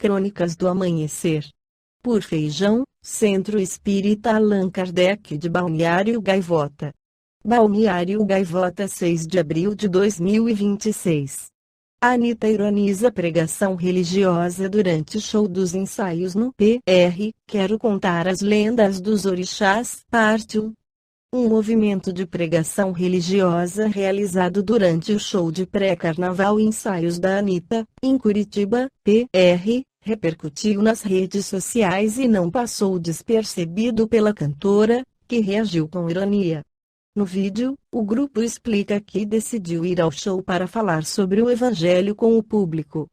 Crônicas do Amanhecer. Por Feijão, Centro Espírita Allan Kardec de Balneário Gaivota. Balneário Gaivota, 6 de abril de 2026. Anitta ironiza pregação religiosa durante show dos ensaios no PR. Quero contar as lendas dos orixás. Parte 1. Um movimento de pregação religiosa realizado durante o show de pré-carnaval Ensaios da Anitta, em Curitiba, PR, repercutiu nas redes sociais e não passou despercebido pela cantora, que reagiu com ironia. No vídeo, o grupo explica que decidiu ir ao show para falar sobre o evangelho com o público.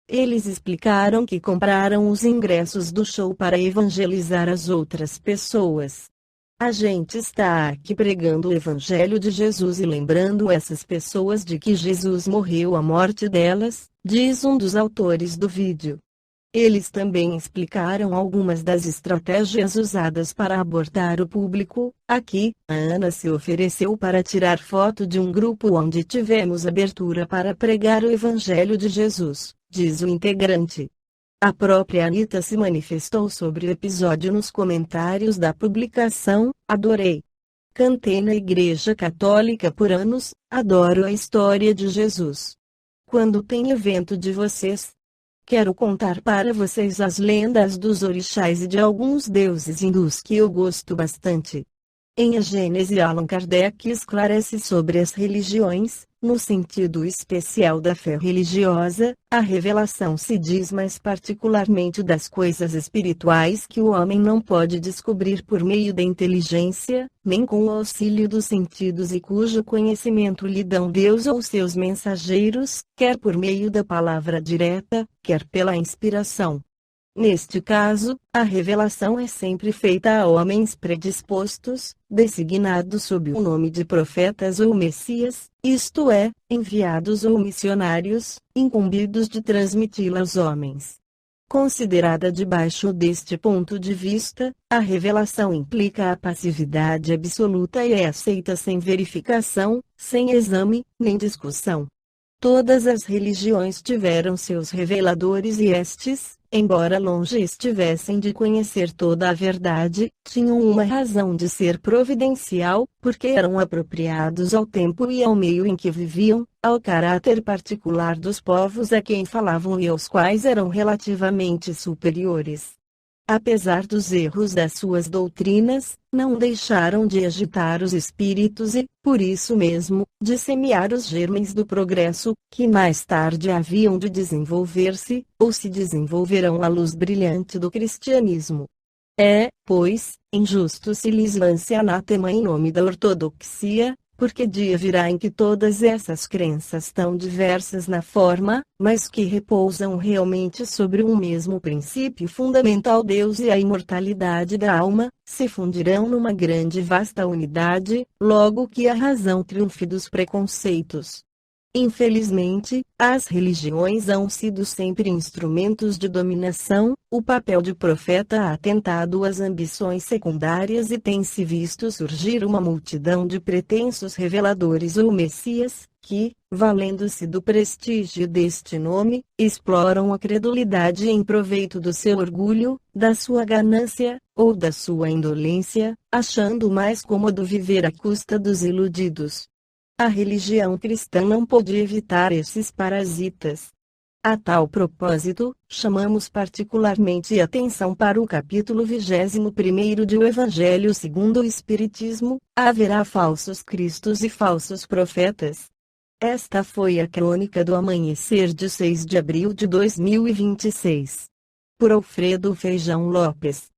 Eles explicaram que compraram os ingressos do show para evangelizar as outras pessoas. A gente está aqui pregando o Evangelho de Jesus e lembrando essas pessoas de que Jesus morreu a morte delas, diz um dos autores do vídeo. Eles também explicaram algumas das estratégias usadas para abordar o público. Aqui, a Ana se ofereceu para tirar foto de um grupo onde tivemos abertura para pregar o Evangelho de Jesus, diz o integrante. A própria Anitta se manifestou sobre o episódio nos comentários da publicação. Adorei. Cantei na Igreja Católica por anos, adoro a história de Jesus. Quando tem evento de vocês, quero contar para vocês as lendas dos orixás e de alguns deuses hindus que eu gosto bastante. Em A Gênese, Allan Kardec esclarece sobre as religiões. No sentido especial da fé religiosa, a revelação se diz mais particularmente das coisas espirituais que o homem não pode descobrir por meio da inteligência, nem com o auxílio dos sentidos e cujo conhecimento lhe dão Deus ou seus mensageiros, quer por meio da palavra direta, quer pela inspiração. Neste caso, a revelação é sempre feita a homens predispostos, designados sob o nome de profetas ou messias, isto é, enviados ou missionários, incumbidos de transmiti-la aos homens. Considerada debaixo deste ponto de vista, a revelação implica a passividade absoluta e é aceita sem verificação, sem exame, nem discussão. Todas as religiões tiveram seus reveladores e estes, embora longe estivessem de conhecer toda a verdade, tinham uma razão de ser providencial, porque eram apropriados ao tempo e ao meio em que viviam, ao caráter particular dos povos a quem falavam e aos quais eram relativamente superiores. Apesar dos erros das suas doutrinas, não deixaram de agitar os espíritos e, por isso mesmo, de semear os germens do progresso, que mais tarde haviam de desenvolver-se, ou se desenvolverão à luz brilhante do cristianismo. É, pois, injusto se lhes lance anátema em nome da ortodoxia, porque dia virá em que todas essas crenças tão diversas na forma, mas que repousam realmente sobre um mesmo princípio fundamental, Deus e a imortalidade da alma, se fundirão numa grande e vasta unidade, logo que a razão triunfe dos preconceitos. Infelizmente, as religiões hão sido sempre instrumentos de dominação, o papel de profeta ha atentado às ambições secundárias e tem-se visto surgir uma multidão de pretensos reveladores ou messias, que, valendo-se do prestígio deste nome, exploram a credulidade em proveito do seu orgulho, da sua ganância, ou da sua indolência, achando mais cômodo viver à custa dos iludidos. A religião cristã não pôde evitar esses parasitas. A tal propósito, chamamos particularmente atenção para o capítulo 21º de O Evangelho segundo o Espiritismo. Haverá falsos cristos e falsos profetas. Esta foi a crônica do amanhecer de 6 de abril de 2026. Por Alfredo Feijão Lopes.